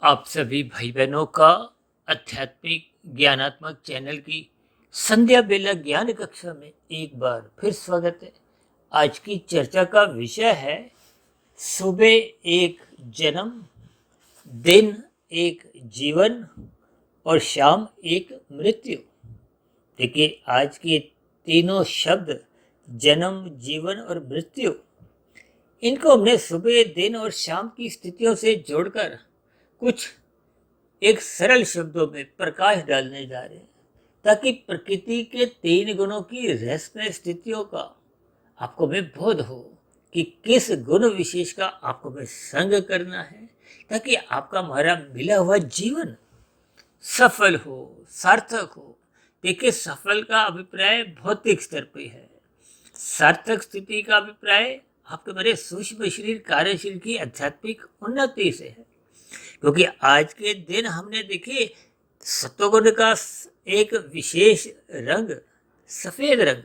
आप सभी भाई बहनों का आध्यात्मिक ज्ञानात्मक चैनल की संध्या बेला ज्ञान कक्षा में एक बार फिर स्वागत है। आज की चर्चा का विषय है सुबह एक जन्म, दिन एक जीवन और शाम एक मृत्यु। देखिए, आज के तीनों शब्द जन्म, जीवन और मृत्यु, इनको हमने सुबह, दिन और शाम की स्थितियों से जोड़कर कुछ एक सरल शब्दों में प्रकाश डालने जा रहे हैं, ताकि प्रकृति के तीन गुणों की रहस्यमय स्थितियों का आपको में बोध हो कि किस गुण विशेष का आपको में संग करना है, ताकि आपका हमारा मिला हुआ जीवन सफल हो, सार्थक हो। देखिए, सफल का अभिप्राय भौतिक स्तर पे है, सार्थक स्थिति का अभिप्राय आपके मेरे सूक्ष्म शरीर कार्यशील की आध्यात्मिक उन्नति से है। क्योंकि आज के दिन हमने देखिए सत्वगुण का एक विशेष रंग, सफेद रंग,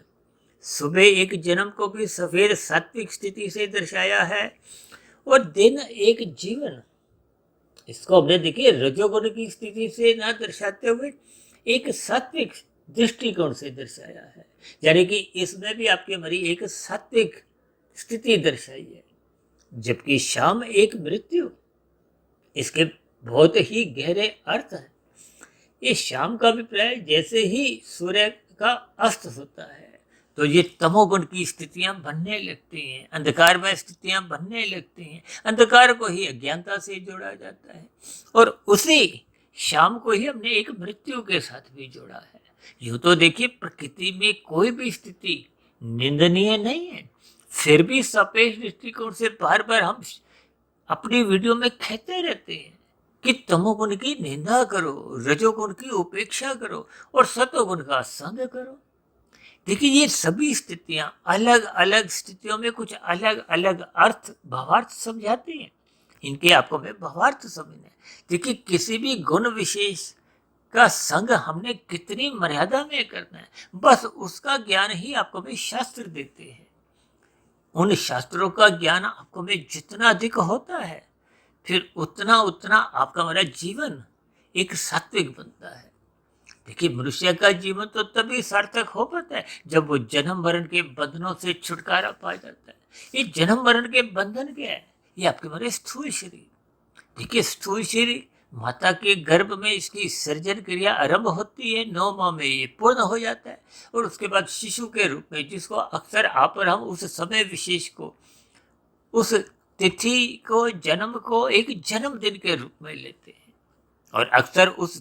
सुबह एक जन्म को भी सफेद सात्विक स्थिति से दर्शाया है, और दिन एक जीवन, इसको हमने देखिए रजोगुण की स्थिति से ना दर्शाते हुए एक सात्विक दृष्टिकोण से दर्शाया है। यानी कि इसमें भी आपके मरी एक सात्विक स्थिति दर्शाई है। जबकि शाम एक मृत्यु, इसके बहुत ही गहरे अर्थ हैं। ये शाम का अभिप्राय जैसे ही सूर्य का अस्त होता है तो ये तमोगुण की स्थितियां बनने लगती हैं, अंधकारमय स्थितियां बनने लगती हैं। अंधकार को ही अज्ञानता से जोड़ा जाता है, और उसी शाम को ही हमने एक मृत्यु के साथ भी जोड़ा है। यूं तो देखिए, प्रकृति में कोई भी स्थिति निंदनीय नहीं है, फिर भी सापेक्ष दृष्टिकोण से बार बार हम अपनी वीडियो में कहते रहते हैं कि तमोगुण की निंदा करो, रजोगुण की उपेक्षा करो और सतोगुण का संग करो। देखिए, ये सभी स्थितियां अलग अलग स्थितियों में कुछ अलग अलग अर्थ, भावार्थ समझाती हैं। इनके आपको में भावार्थ समझना है। देखिए, किसी भी गुण विशेष का संग हमने कितनी मर्यादा में करना है, बस उसका ज्ञान ही आपको में शास्त्र देते हैं। उन शास्त्रों का ज्ञान आपको में जितना अधिक होता है, फिर उतना उतना आपका हमारा जीवन एक सात्विक बनता है। देखिए, मनुष्य का जीवन तो तभी सार्थक हो पाता है जब वो जन्म मरण के बंधनों से छुटकारा पा जाता है। ये जन्म मरण के बंधन क्या है? ये आपके हमारे स्थूल शरीर। देखिए, स्थूल शरीर माता के गर्भ में इसकी सर्जन क्रिया आरंभ होती है, 9 माह में ये पूर्ण हो जाता है, और उसके बाद शिशु के रूप में, जिसको अक्सर आप और हम उस समय विशेष को, उस तिथि को, जन्म को एक जन्मदिन के रूप में लेते हैं, और अक्सर उस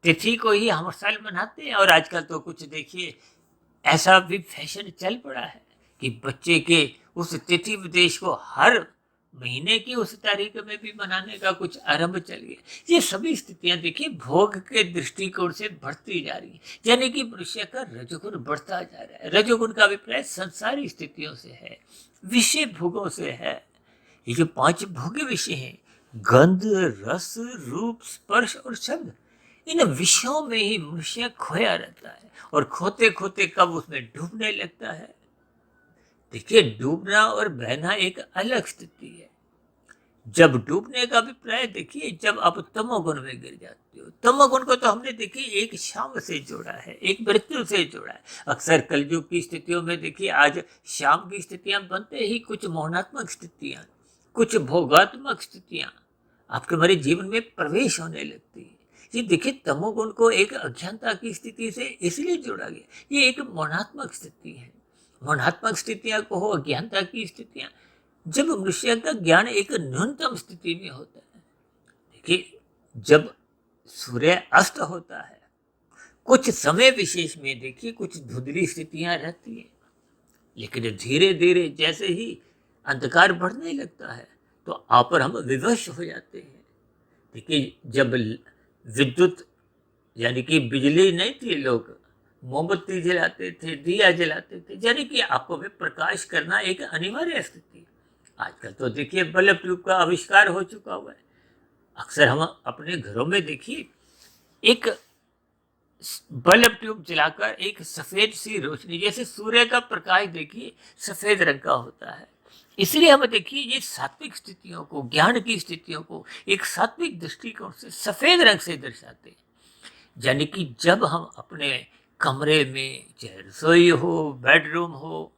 तिथि को ही हम साल मनाते हैं। और आजकल तो कुछ देखिए ऐसा भी फैशन चल पड़ा है कि बच्चे के उस तिथि विदेश को हर महीने की उस तारीख में भी मनाने का कुछ आरंभ चल गया। ये सभी स्थितियां देखिए भोग के दृष्टिकोण से बढ़ती जा रही है, यानी कि मनुष्य का रजोगुण बढ़ता जा रहा है। रजोगुण का अभिप्राय संसारी स्थितियों से है, विषय भोगों से है। ये जो 5 भोग्य विषय हैं, गंध, रस, रूप, स्पर्श और शब्द, इन विषयों में ही मनुष्य खोया रहता है, और खोते खोते कब उसमें डूबने लगता है। देखिए, डूबना और बहना एक अलग स्थिति है। जब डूबने का अभिप्राय देखिए, जब आप तमोगुण में गिर जाते हो। तमोगुण को तो हमने देखिए एक शाम से जोड़ा है, एक मृत्यु से जोड़ा है। अक्सर कलयुग की स्थितियों में देखिए आज शाम की स्थितियां बनते ही कुछ मोहनात्मक स्थितियां, कुछ भोगात्मक स्थितियां आपके हमारे जीवन में प्रवेश होने लगती है। ये देखिए, तमोगुण को एक अज्ञानता की स्थिति से इसलिए जोड़ा गया, ये एक मोहनात्मक स्थिति है। मोहनात्मक स्थितियां को हो, अज्ञानता की स्थितियां, जब मनुष्य का ज्ञान एक न्यूनतम स्थिति में होता है। देखिए, जब सूर्य अस्त होता है, कुछ समय विशेष में देखिए कुछ धुंधली स्थितियां रहती हैं, लेकिन धीरे धीरे जैसे ही अंधकार बढ़ने लगता है तो आप और हम विवश हो जाते हैं। देखिए, जब विद्युत यानी कि बिजली नहीं थी, लोग मोमबत्ती जलाते थे, दिया जलाते थे, यानी कि आपको भी प्रकाश करना एक अनिवार्य स्थिति। आजकल तो देखिए बल्ब ट्यूब का आविष्कार हो चुका हुआ है। अक्सर हम अपने घरों में देखिए एक बल्ब ट्यूब जलाकर एक सफेद सी रोशनी, जैसे सूर्य का प्रकाश देखिए सफेद रंग का होता है, इसलिए हमें देखिए ये सात्विक स्थितियों को, ज्ञान की स्थितियों को एक सात्विक दृष्टिकोण से सफेद रंग से दर्शाते हैं। यानी कि जब हम अपने कमरे में, चाहे रसोई हो, बेडरूम हो,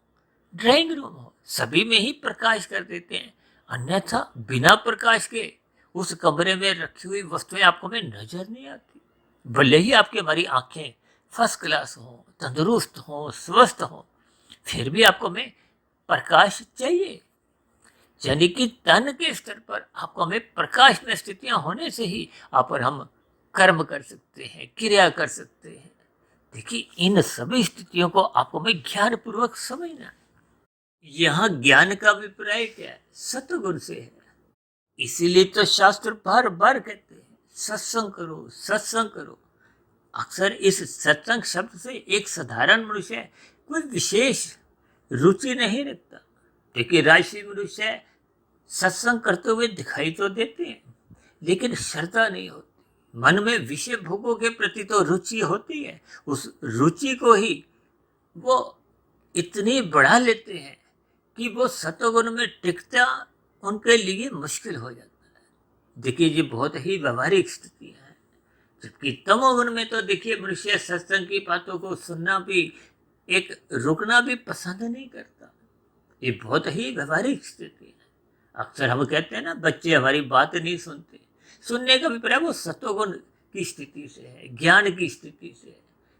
ड्राइंग रूम हो, सभी में ही प्रकाश कर देते हैं, अन्यथा बिना प्रकाश के उस कमरे में रखी हुई वस्तुएं आपको में नजर नहीं आती। भले ही आपकी हमारी आंखें फर्स्ट क्लास हो, तंदुरुस्त हो, स्वस्थ हो, फिर भी आपको में प्रकाश चाहिए। यानी कि तन के स्तर पर आपको हमें प्रकाश में स्थितियां होने से ही आप और हम कर्म कर सकते हैं, क्रिया कर सकते हैं। देखिए इन सभी स्थितियों को आपको में ज्ञान पूर्वक समझना है। यहाँ ज्ञान का अभिप्राय क्या है? सतगुण से है। इसीलिए तो शास्त्र बार बार कहते हैं सत्संग करो, सत्संग करो। अक्सर इस सत्संग शब्द से एक साधारण मनुष्य कोई विशेष रुचि नहीं रखता। देखिए राशि मनुष्य सत्संग करते हुए दिखाई तो देते हैं, लेकिन श्रद्धा नहीं होती। मन में विषय भोगों के प्रति तो रुचि होती है, उस रुचि को ही वो इतनी बढ़ा लेते हैं कि वो सतोगुण में टिकता उनके लिए मुश्किल हो जाता है। देखिए ये बहुत ही व्यवहारिक स्थितियां हैं। जबकि तमोगुण में तो देखिए मनुष्य सत्संग की बातों को सुनना भी, एक रुकना भी पसंद नहीं करता। ये बहुत ही व्यवहारिक स्थिति है। अक्सर हम कहते हैं ना, बच्चे हमारी बात नहीं सुनते। सुनने का अभिप्राय वो सतोगुण की स्थिति से है, ज्ञान की स्थिति से है।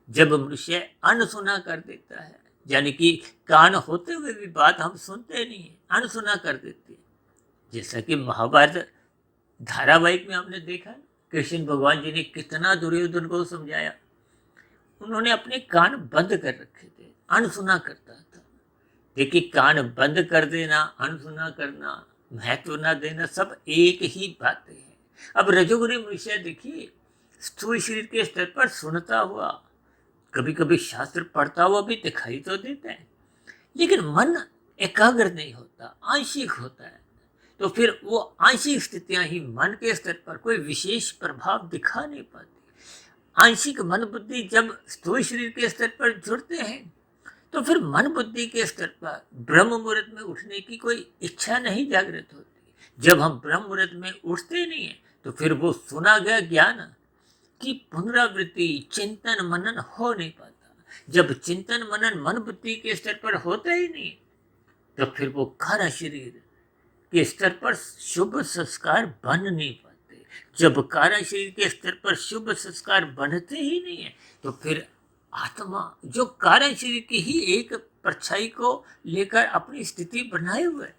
जब मनुष्य अनसुना कर देता है, यानी कि कान होते हुए भी बात हम सुनते नहीं है, अनसुना कर देते हैं। जैसा कि महाभारत धारावाहिक में हमने देखा, कृष्ण भगवान जी ने कितना दुर्योधन को समझाया। उन्होंने अपने कान बंद कर रखे थे, अनसुना करता था। देखिए कान बंद कर देना, अनसुना करना, महत्व न देना, सब एक ही बातें हैं। अब रजोगुणी मनुष्य देखिए स्थूल शरीर के स्तर पर सुनता हुआ, कभी कभी शास्त्र पढ़ता हुआ भी दिखाई तो देता है, लेकिन मन एकाग्र नहीं होता, आंशिक होता है। तो फिर वो आंशिक स्थितियां ही मन के स्तर पर कोई विशेष प्रभाव दिखा नहीं पाती। आंशिक मन बुद्धि जब स्थूल शरीर के स्तर पर जुड़ते हैं, तो फिर मन बुद्धि के स्तर पर ब्रह्म मुहूर्त में उठने की कोई इच्छा नहीं जागृत होती। जब हम ब्रह्म मुहूर्त में उठते नहीं है, तो फिर वो सुना गया ज्ञान की पुनरावृत्ति, चिंतन मनन हो नहीं पाता। जब चिंतन मनन मन बुद्धि के स्तर पर होता ही नहीं, तो फिर वो कार्य शरीर के स्तर पर शुभ संस्कार बन नहीं पाते। जब कार्य शरीर के स्तर पर शुभ संस्कार बनते ही नहीं है, तो फिर आत्मा जो कार्य शरीर की ही एक परछाई को लेकर अपनी स्थिति बनाए हुए है,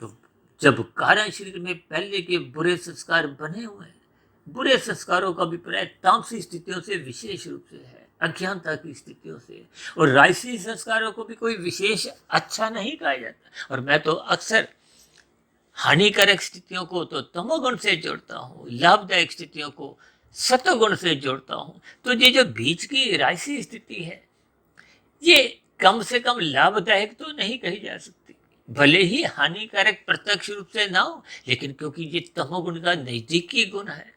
तो जब कार्य शरीर में पहले के बुरे संस्कार बने हुए हैं, बुरे संस्कारों का अभिप्राय तामसी स्थितियों से विशेष रूप से है, अज्ञानता की स्थितियों से। और राजसी संस्कारों को भी कोई विशेष अच्छा नहीं कहा जाता। और मैं तो अक्सर हानिकारक स्थितियों को तो तमोगुण से जोड़ता हूँ, लाभदायक स्थितियों को सतोगुण से जोड़ता हूँ। तो ये जो बीच की राशि स्थिति है, ये कम से कम लाभदायक तो नहीं कही जा सकती। भले ही हानिकारक प्रत्यक्ष रूप से ना हो, लेकिन क्योंकि ये तमोगुण का नजदीकी गुण है।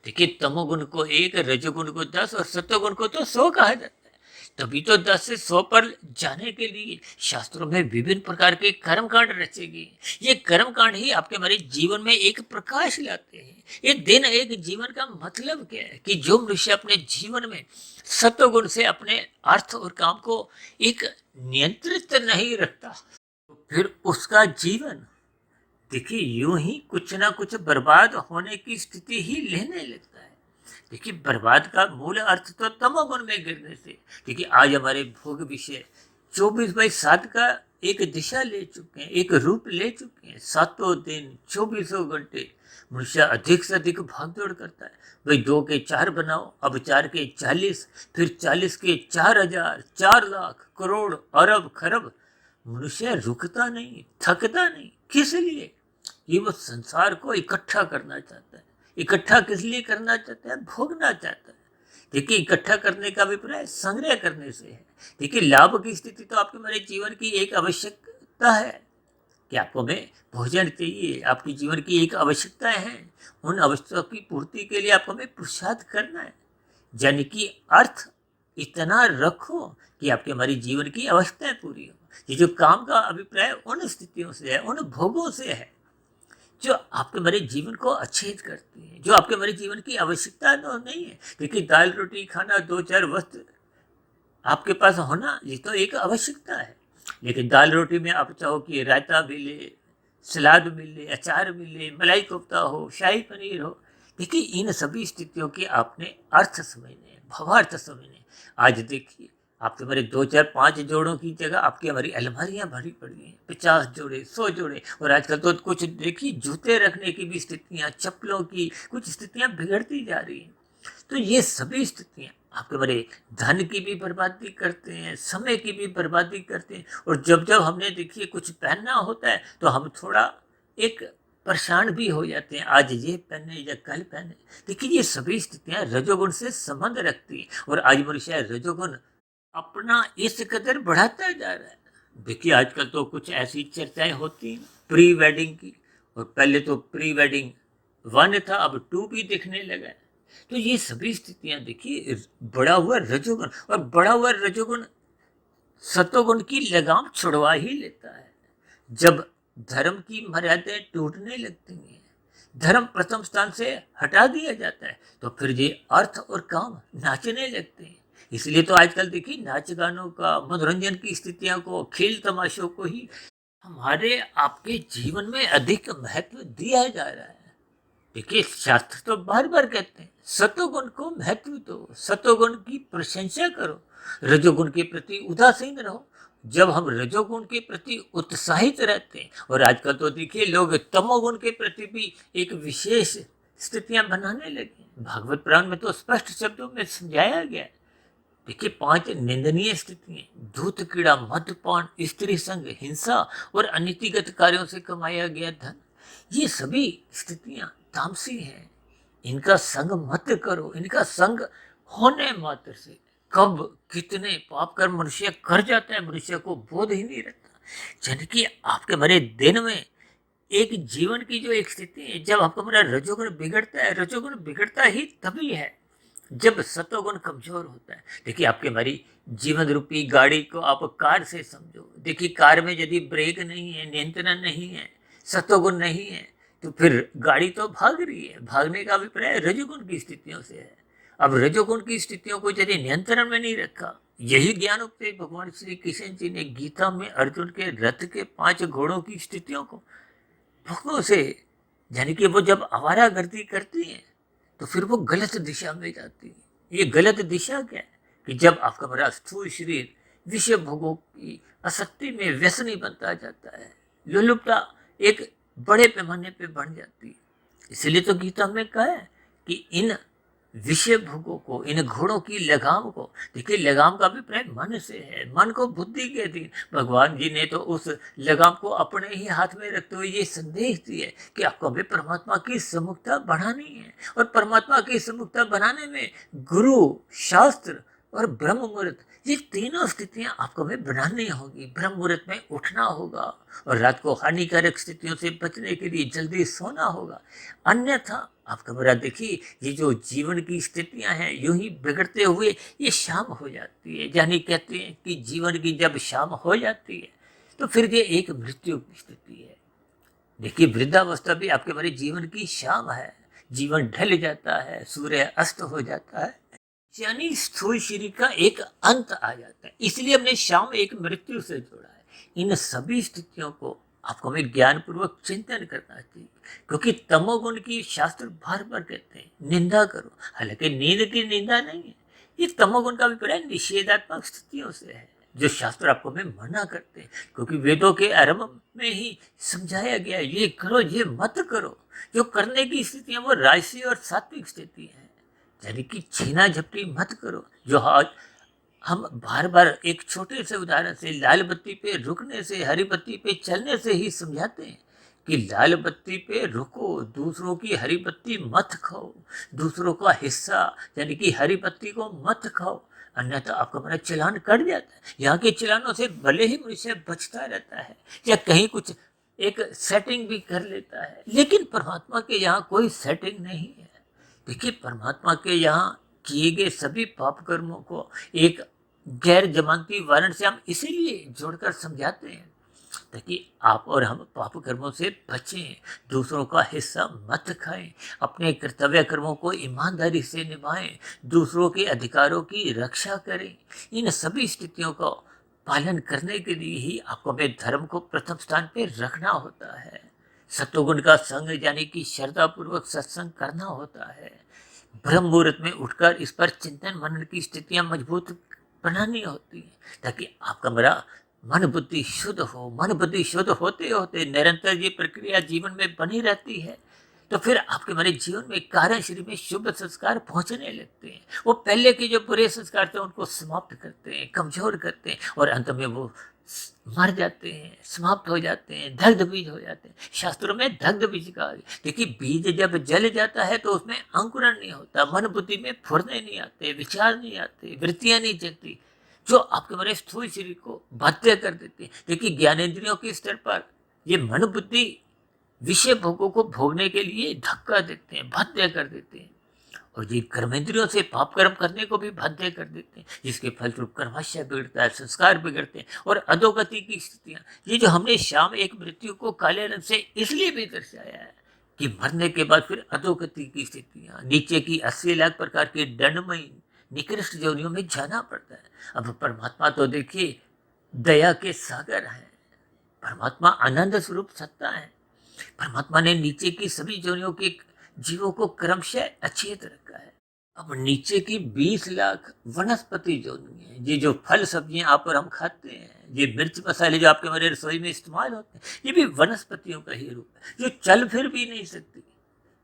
देखिए तमोगुण को 1, रजोगुण को 10 और सतोगुण को तो 100 कहा जाता है। तभी तो 10 से 100 पर जाने के लिए शास्त्रों में विभिन्न प्रकार के कर्मकांड रचे गए। ये कर्मकांड ही आपके हमारे जीवन में एक प्रकाश लाते हैं। ये दिन एक जीवन का मतलब क्या है कि जो मनुष्य अपने जीवन में सत्वगुण से अपने अर्थ और काम को एक नियंत्रित नहीं रखता, तो फिर उसका जीवन देखिए यूं ही कुछ ना कुछ बर्बाद होने की स्थिति ही लेने लगता है। देखिए बर्बाद का मूल अर्थ तो तमोगुण में गिरने से। देखिए आज हमारे भोग विषय 24/7 का एक दिशा ले चुके हैं, एक रूप ले चुके हैं। 7 दिन 24 घंटे मनुष्य अधिक से अधिक भागदौड़ करता है। भाई 2 के 4 बनाओ, अब 4 के 40, फिर 40 के 4,000, 4 लाख, करोड़, अरब, खरब। मनुष्य रुकता नहीं, थकता नहीं। किस लिए? ये वो संसार को इकट्ठा करना चाहता है। इकट्ठा किस लिए करना चाहता है? भोगना चाहता है। देखिए इकट्ठा करने का अभिप्राय संग्रह करने से है। देखिए लाभ की स्थिति तो आपके मेरे जीवन की एक आवश्यकता है कि आपको में भोजन चाहिए, आपके जीवन की एक आवश्यकताएं हैं। उन आवश्यकताओं की पूर्ति के लिए आपको में पुरुषार्थ करना है। यानी कि अर्थ इतना रखो कि आपके हमारी जीवन की आवश्यकताएं पूरी हो। ये जो काम का अभिप्राय उन स्थितियों से है, उन भोगों से है जो आपके मेरे जीवन को अच्छेद करती है, जो आपके मेरे जीवन की आवश्यकता तो नहीं है। देखिए, दाल रोटी खाना, दो चार वस्त्र आपके पास होना, ये तो एक आवश्यकता है। लेकिन दाल रोटी में आप चाहो कि रायता मिले, सलाद मिले, अचार मिले, मलाई कोफ्ता हो, शाही पनीर हो, देखिए इन सभी स्थितियों के आपने अर्थ समझने हैं, भावार्थ समझने हैं। आज देखिए, आपके हमारे दो चार पांच जोड़ों की जगह आपकी हमारी अलमारियां भरी पड़ी हैं, 50 जोड़े, 100 जोड़े। और आजकल तो कुछ देखिए, जूते रखने की भी स्थितियां, चप्पलों की कुछ स्थितियां बिगड़ती जा रही हैं। तो ये सभी स्थितियां आपके बड़े धन की भी बर्बादी करते हैं, समय की भी बर्बादी करते हैं। और जब जब हमने देखिए कुछ पहनना होता है तो हम थोड़ा एक परेशान भी हो जाते हैं, आज ये पहने या कल पहने। देखिए, ये सभी स्थितियां रजोगुण से संबंध रखती हैं। और आज मनुष्य रजोगुण अपना इस कदर बढ़ाता जा रहा है। देखिए, आजकल तो कुछ ऐसी चर्चाएं होती हैं प्री वेडिंग की, और पहले तो प्री वेडिंग 1 था, अब 2 भी दिखने लगा है। तो ये सभी स्थितियां देखिए, बढ़ा हुआ रजोगुण, और बढ़ा हुआ रजोगुण सतोगुण की लगाम छुड़वा ही लेता है। जब धर्म की मर्यादाएं टूटने लगती हैं, धर्म प्रथम स्थान से हटा दिया जाता है, तो फिर ये अर्थ और काम नाचने लगते हैं। इसलिए तो आजकल देखिए, नाच गानों का, मनोरंजन की स्थितियों को, खेल तमाशों को ही हमारे आपके जीवन में अधिक महत्व दिया जा रहा है। देखिए, शास्त्र तो बार बार कहते हैं सतोगुण को महत्व दो, सतोगुण की प्रशंसा करो, रजोगुण के प्रति उदासीन रहो। जब हम रजोगुण के प्रति उत्साहित रहते हैं, और आजकल तो देखिए लोग तमोगुण के प्रति भी एक विशेष स्थितियां बनाने लगे। भागवत पुराण में तो स्पष्ट शब्दों में समझाया गया है। देखिए, 5 निंदनीय स्थितियां: धूत कीड़ा, मद्यपान, स्त्री संग, हिंसा और अनीतिगत कार्यों से कमाया गया धन। ये सभी स्थितियां तामसी हैं। इनका संग मत करो। इनका संग होने मात्र से कब कितने पाप कर्म मनुष्य कर जाता है, मनुष्य को बोध ही नहीं रहता। यानी कि आपके मरे दिन में एक जीवन की जो एक स्थिति है, जब आपका मेरा रजोगुण बिगड़ता है, रजोगुण बिगड़ता ही तभी है जब सतोगुण कमजोर होता है। देखिए, आपके हमारी जीवन रूपी गाड़ी को आप कार से समझो। देखिए, कार में यदि ब्रेक नहीं है, नियंत्रण नहीं है, सतोगुण नहीं है, तो फिर गाड़ी तो भाग रही है। भागने का अभिप्राय रजोगुण की स्थितियों से है। अब रजोगुण की स्थितियों को यदि नियंत्रण में नहीं रखा, यही ज्ञान उपदेश भगवान श्री कृष्ण जी ने गीता में अर्जुन के रथ के 5 घोड़ों की स्थितियों को भोगों से, यानी कि वो जब आवारागर्दी करती है तो फिर वो गलत दिशा में जाती है। ये गलत दिशा क्या है कि जब आपका बड़ा स्थूल शरीर विषय भोगों की आसक्ति में व्यसनी बनता जाता है, लोलुपता एक बड़े पैमाने पे बढ़ जाती है। इसलिए तो गीता में कहा है कि इन विषय भोगों को, इन घोड़ों की लगाम को, देखिए लगाम का अभिप्राय मन से है, मन को बुद्धि के अधीन। भगवान जी ने तो उस लगाम को अपने ही हाथ में रखते हुए ये संदेश दिया है कि आपको भी परमात्मा की सम्मुखता बढ़ानी है। और परमात्मा की सम्मुखता बनाने में गुरु, शास्त्र और ब्रह्म मुहूर्त, ये तीनों स्थितियां आपको हमें बनानी होगी। ब्रह्म मुहूर्त में उठना होगा, और रात को हानिकारक स्थितियों से बचने के लिए जल्दी सोना होगा। अन्यथा आपका मेरा देखिए, ये जो जीवन की स्थितियां हैं यूं ही बिगड़ते हुए ये शाम हो जाती है। यानी कहते हैं कि जीवन की जब शाम हो जाती है तो फिर ये एक मृत्यु की स्थिति है। देखिए, वृद्धावस्था भी आपके मेरे जीवन की शाम है। जीवन ढल जाता है, सूर्य अस्त हो जाता है, यानी स्थूल शरीर का एक अंत आ जाता है। इसलिए हमने शाम एक मृत्यु से जोड़ा है। इन सभी स्थितियों को आपको हमें ज्ञान पूर्वक चिंतन करना चाहिए, क्योंकि तमोगुण की शास्त्र बार बार कहते हैं निंदा करो। हालांकि नींद की निंदा नहीं है, ये तमोगुण का अभिप्राय निषेधात्मक स्थितियों से है जो शास्त्र आपको हमें मना करते हैं। क्योंकि वेदों के आरंभ में ही समझाया गया है, ये करो, ये मत करो। जो करने की स्थितियां वो राजसी और सात्विक स्थिति है। यानी कि छीना झपटी मत करो। जो आज हम बार बार एक छोटे से उदाहरण से, लाल बत्ती पे रुकने से, हरी बत्ती पे चलने से ही समझाते हैं कि लाल बत्ती पे रुको, दूसरों की हरी बत्ती मत खाओ, दूसरों का हिस्सा यानी कि हरी बत्ती को मत खाओ, अन्यथा आपका मेरा चालान कट जाता है। यहाँ के चालानों से भले ही मनुष्य बचता रहता है या कहीं कुछ एक सेटिंग भी कर लेता है, लेकिन परमात्मा के यहाँ कोई सेटिंग नहीं है। देखिए, परमात्मा के यहाँ किए गए सभी पाप कर्मों को एक गैर जमानती वारंट से हम इसीलिए जोड़कर समझाते हैं ताकि आप और हम पाप कर्मों से बचें, दूसरों का हिस्सा मत खाएं, अपने कर्तव्य कर्मों को ईमानदारी से निभाएं, दूसरों के अधिकारों की रक्षा करें। इन सभी स्थितियों का पालन करने के लिए ही आपको अपने धर्म को प्रथम स्थान पर रखना होता है। सत्वगुण का संग यानी कि श्रद्धा पूर्वक सत्संग करना होता है। ब्रह्म मुहूर्त में उठकर इस पर चिंतन मनन की स्थितियां मजबूत बनानी होती है ताकि आपका मेरा मन बुद्धि शुद्ध हो। मन बुद्धि शुद्ध होते होते निरंतर ये प्रक्रिया जीवन में बनी रहती है तो फिर आपके मेरे जीवन में कार्य शरीर में शुभ संस्कार पहुंचने लगते हैं। वो पहले के जो बुरे संस्कार थे उनको समाप्त करते हैं, कमजोर करते हैं और अंत में वो मर जाते हैं, समाप्त हो जाते हैं, दग्ध बीज हो जाते हैं। शास्त्रों में दग्ध बीज कहा गया। देखिए बीज जब जल जाता है तो उसमें अंकुरण नहीं होता, मन बुद्धि में फुरने नहीं आते, विचार नहीं आते, वृत्तियां नहीं जगती जो आपके मेरे स्थूल शरीर को बाध्य कर देते हैं। देखिए ज्ञानेंद्रियों के स्तर पर ये मन बुद्धि विषय भोगों को भोगने के लिए धक्का देते हैं, बाध्य कर देते हैं और ये कर्मेंद्रियों से पाप कर्म करने को भी बाध्य कर देते हैं जिसके फलस्वरूप कर्माशय बिगड़ता है, संस्कार बिगड़ते हैं और अधोगति की स्थितियां। ये जो हमने शाम एक मृत्यु को काले रंग से इसलिए भी दर्शाया है कि मरने के बाद फिर अधोगति की स्थितियां, नीचे की 80 लाख प्रकार के दंडमय निकृष्ट योनियों में जाना पड़ता है। अब परमात्मा तो देखिए दया के सागर है, परमात्मा आनंद स्वरूप सत्ता है। परमात्मा ने नीचे की सभी योनियों के जीवों को क्रमशः अचेत रखा है। अब नीचे की 20 लाख वनस्पति योनि है, ये जो फल सब्जियां आप और हम खाते हैं, ये मिर्च मसाले जो आपके हमारे रसोई में इस्तेमाल होते हैं, ये भी वनस्पतियों का ही रूप है जो चल फिर भी नहीं सकती।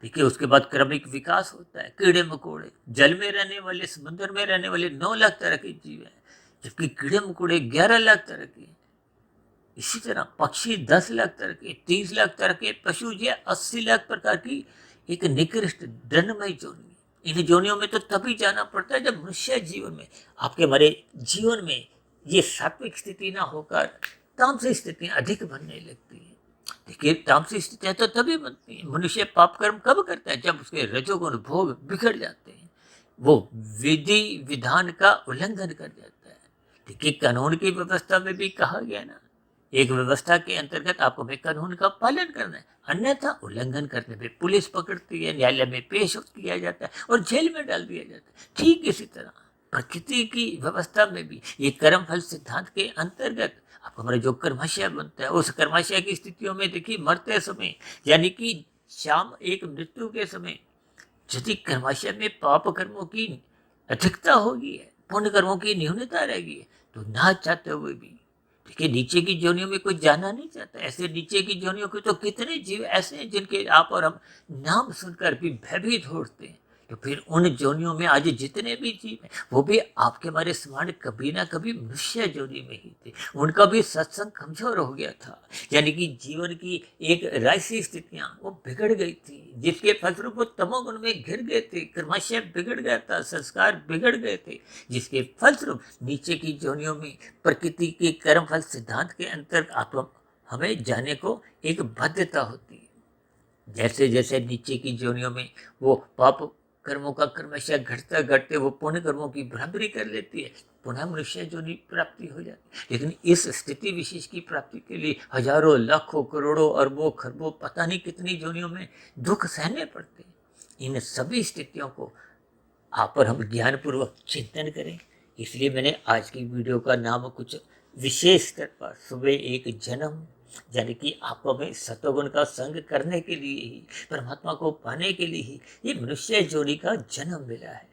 देखिए उसके बाद क्रमिक विकास होता है। कीड़े मकोड़े, जल में रहने वाले, समुद्र में रहने वाले 9 लाख तरह के जीव हैं जबकि कीड़े मकोड़े 11 लाख तरह के हैं। इसी तरह पक्षी 10 लाख तरह के, 30 लाख तरह के, पशु या 80 लाख प्रकार की एक निकृष्ट दंडमय जोनी। इन जोनियों में तो तभी जाना पड़ता है जब मनुष्य जीवन में आपके हमारे जीवन में ये सात्विक स्थिति ना होकर तामसिक स्थितियां अधिक बनने लगती हैं। देखिए तामसिक स्थितियां तो तभी बनती हैं, मनुष्य पाप कर्म कब करता है जब उसके रजोगुण भोग बिगड़ जाते हैं, वो विधि विधान का उल्लंघन कर जाता है। देखिए कानून की व्यवस्था में भी कहा गया ना, एक व्यवस्था के अंतर्गत आपको में कानून का पालन करना है, अन्यथा उल्लंघन करने पे पुलिस पकड़ती है, न्यायालय में पेश किया जाता है और जेल में डाल दिया जाता है। ठीक इसी तरह प्रकृति की व्यवस्था में भी ये कर्म फल सिद्धांत के अंतर्गत आपको हमारा जो कर्माशय बनता है उस कर्माशय की स्थितियों में देखिए मरते समय यानी कि शाम एक मृत्यु के समय यदि कर्माशय में पाप कर्मों की अधिकता होगी है, पुण्य कर्मों की न्यूनता रहेगी तो ना चाहते हुए भी देखिए नीचे की जोनियों में कोई जाना नहीं चाहता। ऐसे नीचे की जोनियों के तो कितने जीव ऐसे हैं जिनके आप और हम नाम सुनकर भी भयभीत होते हैं। तो फिर उन जोनियों में आज जितने भी जीव हैं वो भी आपके हमारे समान कभी ना कभी मनुष्य जोनी में ही थे। उनका भी सत्संग कमजोर हो गया था, यानी कि जीवन की एक राशि स्थितियां वो बिगड़ गई थी जिसके फलस्वरूप वो तमोगुण में घिर गए थे, कर्माशय बिगड़ गया था, संस्कार बिगड़ गए थे जिसके फलस्वरूप नीचे की जोनियों में प्रकृति के कर्म फल सिद्धांत के अंतर्गत हमें जाने को एक बाध्यता होती है। जैसे जैसे नीचे की जोनियों में वो पाप कर्मों का क्रमशः घटता घटते वो पुण्य कर्मों की बराबरी कर लेती है, पुनः मनुष्य जोनि प्राप्ति हो जाती है। लेकिन इस स्थिति विशेष की प्राप्ति के लिए हजारों लाखों करोड़ों अरबों खरबों पता नहीं कितनी जोनियों में दुख सहने पड़ते हैं। इन सभी स्थितियों को आप और हम ज्ञानपूर्वक चिंतन करें। इसलिए मैंने आज की वीडियो का नाम कुछ विशेष स्तर पर सुबह एक जन्म यानी कि आपको हमें सत्वगुण का संग करने के लिए ही, परमात्मा को पाने के लिए ही ये मनुष्य जोड़ी का जन्म मिला है।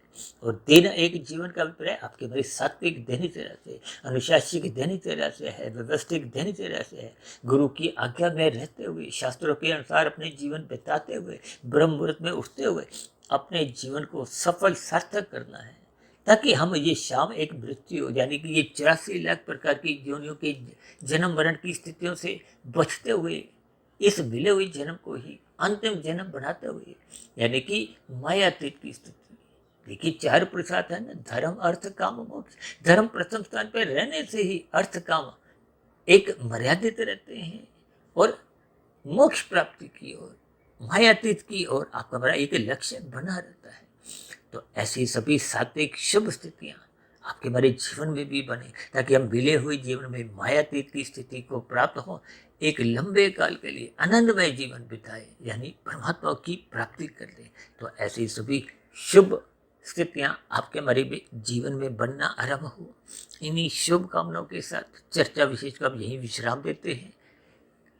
और दिन एक जीवन का अभिप्राय आपके मेरे सात्विक दिनचर्या से, अनुशासिक दिनचर्या से है, व्यवस्थित दिनचर्या से है। गुरु की आज्ञा में रहते हुए, शास्त्रों के अनुसार अपने जीवन बिताते हुए, ब्रह्म मुहूर्त में उठते हुए अपने जीवन को सफल सार्थक करना है ताकि हम ये शाम एक मृत्यु यानी कि ये 84 लाख प्रकार की योनियों के जन्म मरण की स्थितियों से बचते हुए इस मिले हुए जन्म को ही अंतिम जन्म बनाते हुए यानी कि मायातीत की स्थिति। देखिए 4 पुरुषार्थ है ना, धर्म अर्थ काम मोक्ष। धर्म प्रथम स्थान पर रहने से ही अर्थ काम एक मर्यादित रहते हैं और मोक्ष प्राप्ति की ओर, मायातीत की ओर आपका बड़ा एक लक्ष्य बना रहता है। तो ऐसी सभी सात्विक शुभ स्थितियां आपके हमारे जीवन में भी बने, ताकि हम मिले हुए जीवन में मायातीत की स्थिति को प्राप्त हो, एक लंबे काल के लिए आनंदमय जीवन बिताए, यानी परमात्मा की प्राप्ति कर ले। तो ऐसी सभी शुभ स्थितियां आपके हमारे भी जीवन में बनना आरंभ हो। इन्हीं शुभ कामनाओं के साथ चर्चा विशेष का यही विश्राम देते हैं।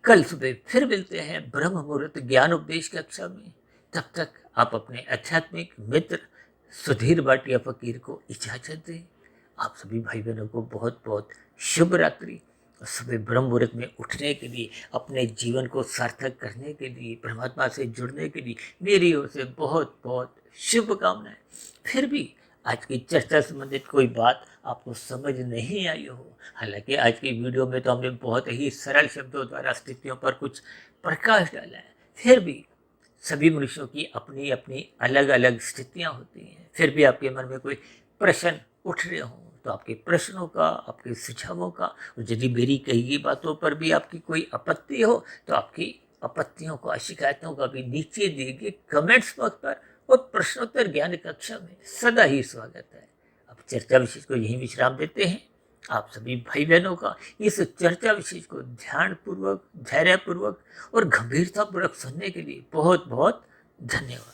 कल सुबह फिर मिलते हैं ब्रह्म मुहूर्त ज्ञान उपदेश कक्षा में। तब तक आप अपने आध्यात्मिक मित्र सुधीर भाटिया फकीर को इजाजत दें। आप सभी भाई बहनों को बहुत बहुत शुभ रात्रि। और सुबह ब्रह्म मुहूर्त में उठने के लिए, अपने जीवन को सार्थक करने के लिए, परमात्मा से जुड़ने के लिए मेरी ओर से बहुत बहुत शुभकामनाएं। फिर भी आज की चर्चा संबंधित कोई बात आपको समझ नहीं आई हो, हालांकि आज की वीडियो में तो हमने बहुत ही सरल शब्दों द्वारा स्थितियों पर कुछ प्रकाश डाला है, फिर भी सभी मनुष्यों की अपनी अपनी अलग अलग स्थितियां होती हैं। फिर भी आपके मन में कोई प्रश्न उठ रहे हों तो आपके प्रश्नों का, आपके सुझावों का, और यदि मेरी कही गई बातों पर भी आपकी कोई आपत्ति हो तो आपकी आपत्तियों का, शिकायतों का भी नीचे दिए गए कमेंट्स बॉक्स पर और प्रश्नोत्तर ज्ञान कक्षा में सदा ही स्वागत है। अब चर्चा विशेष को यही विश्राम देते हैं। आप सभी भाई बहनों का इस चर्चा विशेष को ध्यानपूर्वक, धैर्यपूर्वक और गंभीरतापूर्वक सुनने के लिए बहुत बहुत धन्यवाद।